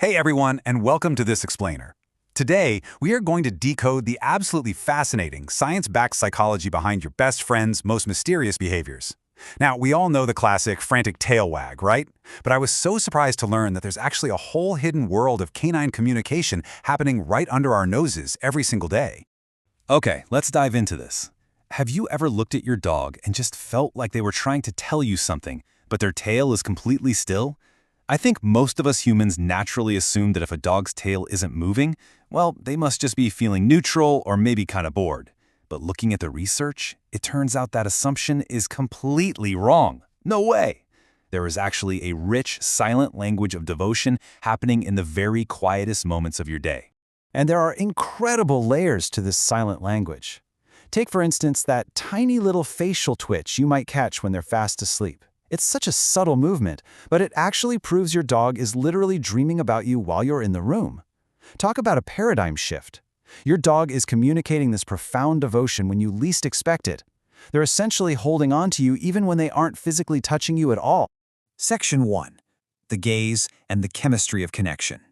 Hey everyone, and welcome to This Explainer. Today, we are going to decode the absolutely fascinating, science-backed psychology behind your best friend's most mysterious behaviors. Now, we all know the classic frantic tail wag, right? But I was so surprised to learn that there's actually a whole hidden world of canine communication happening right under our noses every single day. Okay, let's dive into this. Have you ever looked at your dog and just felt like they were trying to tell you something, but their tail is completely still? I think most of us humans naturally assume that if a dog's tail isn't moving, well, they must just be feeling neutral or maybe kind of bored. But looking at the research, it turns out that assumption is completely wrong. No way! There is actually a rich, silent language of devotion happening in the very quietest moments of your day. And there are incredible layers to this silent language. Take, for instance, that tiny little facial twitch you might catch when they're fast asleep. It's such a subtle movement, but it actually proves your dog is literally dreaming about you while you're in the room. Talk about a paradigm shift. Your dog is communicating this profound devotion when you least expect it. They're essentially holding on to you even when they aren't physically touching you at all. Section 1. The gaze and the chemistry of connection.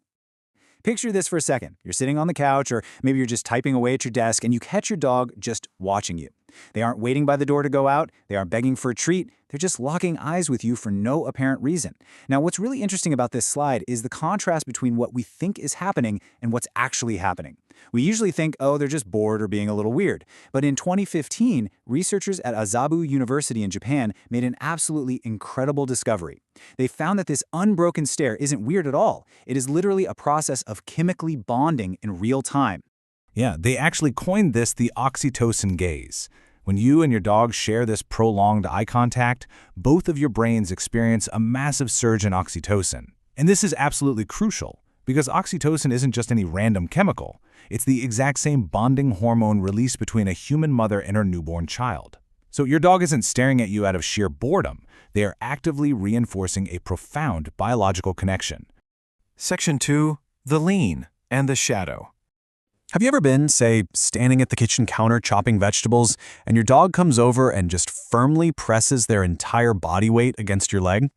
Picture this for a second. You're sitting on the couch, or maybe you're just typing away at your desk, and you catch your dog just watching you. They aren't waiting by the door to go out. They aren't begging for a treat. They're just locking eyes with you for no apparent reason. Now, what's really interesting about this slide is the contrast between what we think is happening and what's actually happening. We usually think, oh, they're just bored or being a little weird. But in 2015, researchers at Azabu University in Japan made an absolutely incredible discovery. They found that this unbroken stare isn't weird at all. It is literally a process of chemically bonding in real time. Yeah, they actually coined this the oxytocin gaze. When you and your dog share this prolonged eye contact, both of your brains experience a massive surge in oxytocin. And this is absolutely crucial, because oxytocin isn't just any random chemical. It's the exact same bonding hormone released between a human mother and her newborn child. So your dog isn't staring at you out of sheer boredom. They are actively reinforcing a profound biological connection. Section 2. The lean and the shadow. Have you ever been, say, standing at the kitchen counter chopping vegetables, and your dog comes over and just firmly presses their entire body weight against your leg?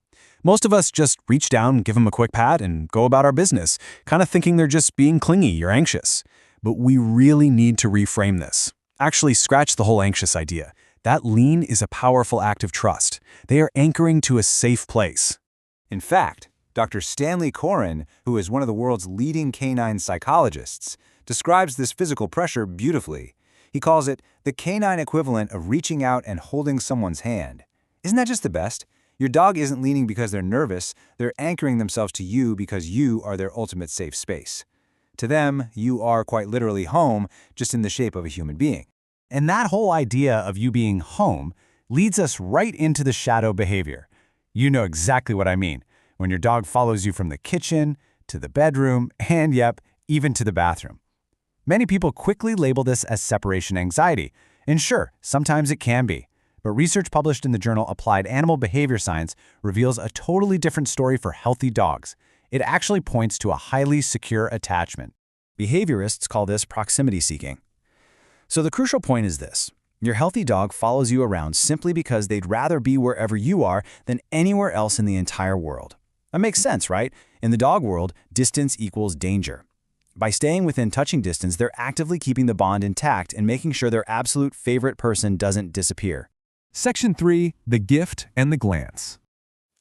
Most of us just reach down, give them a quick pat, and go about our business, kind of thinking they're just being clingy or anxious. But we really need to reframe this. Actually, scratch the whole anxious idea. That lean is a powerful act of trust. They are anchoring to a safe place. In fact, Dr. Stanley Coren, who is one of the world's leading canine psychologists, describes this physical pressure beautifully. He calls it the canine equivalent of reaching out and holding someone's hand. Isn't that just the best? Your dog isn't leaning because they're nervous, they're anchoring themselves to you because you are their ultimate safe space. To them, you are quite literally home, just in the shape of a human being. And that whole idea of you being home leads us right into the shadow behavior. You know exactly what I mean. When your dog follows you from the kitchen, to the bedroom, and yep, even to the bathroom. Many people quickly label this as separation anxiety, and sure, sometimes it can be. But research published in the journal Applied Animal Behavior Science reveals a totally different story for healthy dogs. It actually points to a highly secure attachment. Behaviorists call this proximity seeking. So the crucial point is this. Your healthy dog follows you around simply because they'd rather be wherever you are than anywhere else in the entire world. That makes sense, right? In the dog world, distance equals danger. By staying within touching distance, they're actively keeping the bond intact and making sure their absolute favorite person doesn't disappear. Section 3. The gift and the glance.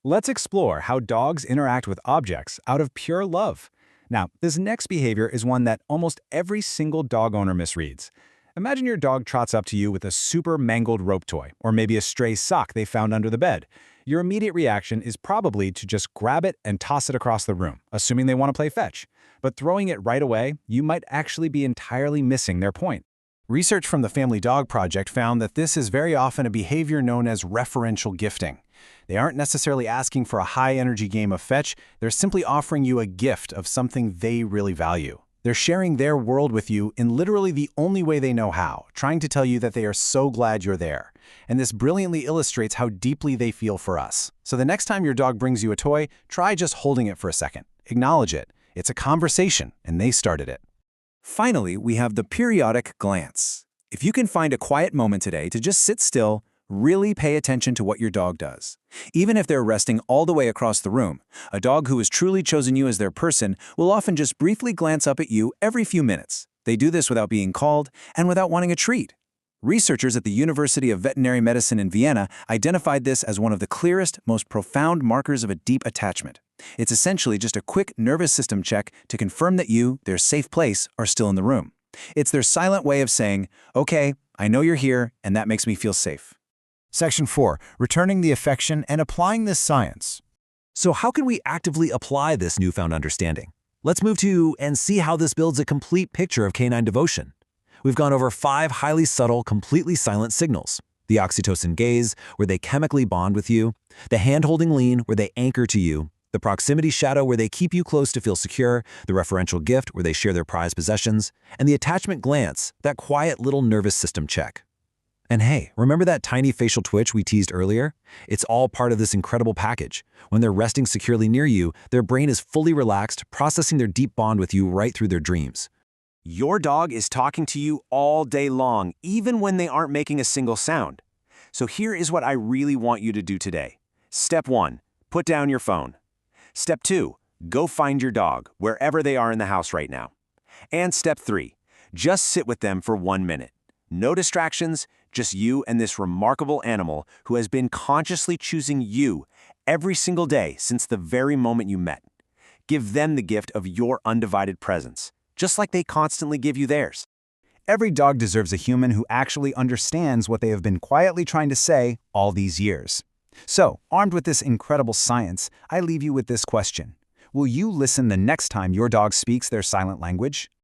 Let's explore how dogs interact with objects out of pure love. Now, this next behavior is one that almost every single dog owner misreads. Imagine your dog trots up to you with a super mangled rope toy, or maybe a stray sock they found under the bed. Your immediate reaction is probably to just grab it and toss it across the room, assuming they want to play fetch. But throwing it right away, you might actually be entirely missing their point. Research from the Family Dog Project found that this is very often a behavior known as referential gifting. They aren't necessarily asking for a high-energy game of fetch, they're simply offering you a gift of something they really value. They're sharing their world with you in literally the only way they know how, trying to tell you that they are so glad you're there. And this brilliantly illustrates how deeply they feel for us. So the next time your dog brings you a toy, try just holding it for a second. Acknowledge it. It's a conversation, and they started it. Finally, we have the periodic glance. If you can find a quiet moment today to just sit still, Really pay attention to what your dog does. Even if they're resting all the way across the room, a dog who has truly chosen you as their person will often just briefly glance up at you every few minutes. They do this without being called and without wanting a treat. Researchers at the University of Veterinary Medicine in Vienna identified this as one of the clearest, most profound markers of a deep attachment. It's essentially just a quick nervous system check to confirm that you, their safe place, are still in the room. It's their silent way of saying, "Okay, I know you're here, and that makes me feel safe." Section 4. Returning the affection and applying this science. So how can we actively apply this newfound understanding? Let's move to and see how this builds a complete picture of canine devotion. We've gone over 5 highly subtle, completely silent signals. The oxytocin gaze, where they chemically bond with you. The hand-holding lean, where they anchor to you. The proximity shadow, where they keep you close to feel secure. The referential gift, where they share their prized possessions. And the attachment glance, that quiet little nervous system check. And hey, remember that tiny facial twitch we teased earlier? It's all part of this incredible package. When they're resting securely near you, their brain is fully relaxed, processing their deep bond with you right through their dreams. Your dog is talking to you all day long, even when they aren't making a single sound. So here is what I really want you to do today. Step 1, put down your phone. Step 2, go find your dog, wherever they are in the house right now. And step 3, just sit with them for 1 minute. No distractions, just you and this remarkable animal who has been consciously choosing you every single day since the very moment you met. Give them the gift of your undivided presence, just like they constantly give you theirs. Every dog deserves a human who actually understands what they have been quietly trying to say all these years. So, armed with this incredible science, I leave you with this question. Will you listen the next time your dog speaks their silent language?